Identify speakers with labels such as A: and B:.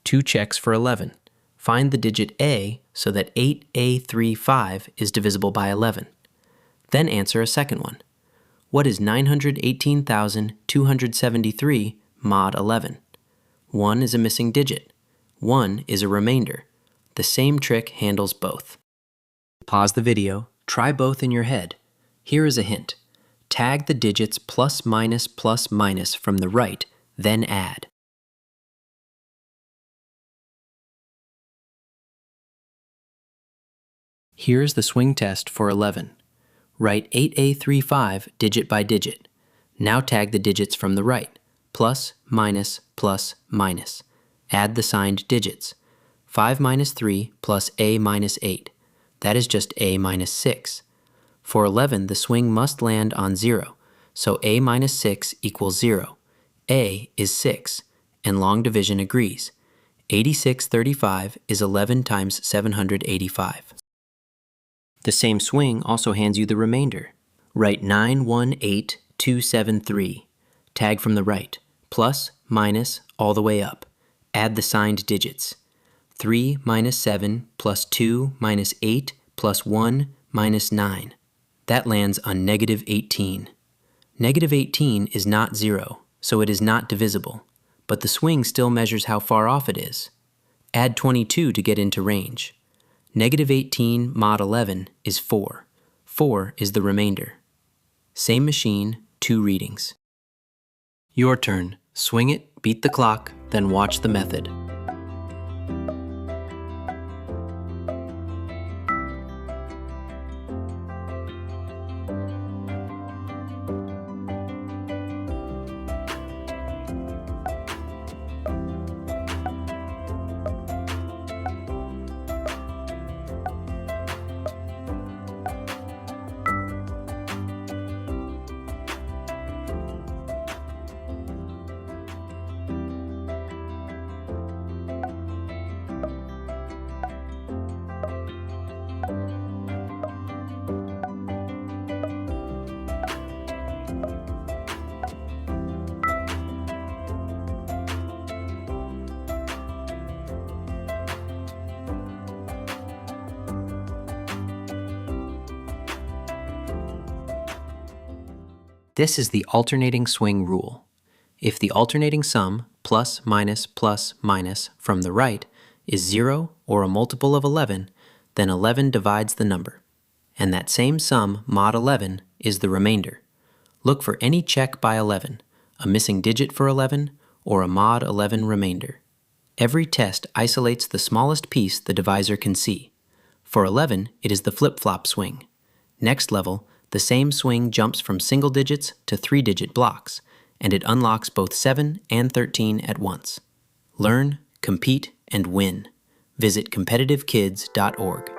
A: 2 checks for 11. Find the digit A so that 8A35 is divisible by 11. Then answer a second one. What is 918,273 mod 11? 1 is a missing digit. 1 is a remainder. The same trick handles both. Pause the video, try both in your head. Here is a hint. Tag the digits plus minus from the right, then add. Here's the swing test for 11. Write 8A35 digit by digit. Now tag the digits from the right, plus, minus. Add the signed digits. 5 minus 3 plus A minus 8. That is just A minus 6. For 11, the swing must land on 0, so A minus 6 equals 0. A is 6, and long division agrees. 8635 is 11 times 785. The same swing also hands you the remainder. Write 918273. Tag from the right, plus, minus, all the way up. Add the signed digits. 3 minus 7 plus 2 minus 8 plus 1 minus 9. That lands on negative 18. Negative 18 is not 0, so it is not divisible, but the swing still measures how far off it is. Add 22 to get into range. Negative 18 mod 11 is 4. 4 is the remainder. Same machine, 2 readings. Your turn. Swing it, beat the clock, then watch the method. This is the alternating swing rule. If the alternating sum, plus minus from the right, is 0 or a multiple of 11, then 11 divides the number. And that same sum, mod 11, is the remainder. Look for any check by 11, a missing digit for 11, or a mod 11 remainder. Every test isolates the smallest piece the divisor can see. For 11, it is the flip-flop swing. Next level, the same swing jumps from single digits to 3-digit blocks, and it unlocks both 7 and 13 at once. Learn, compete, and win. Visit competitivekids.org.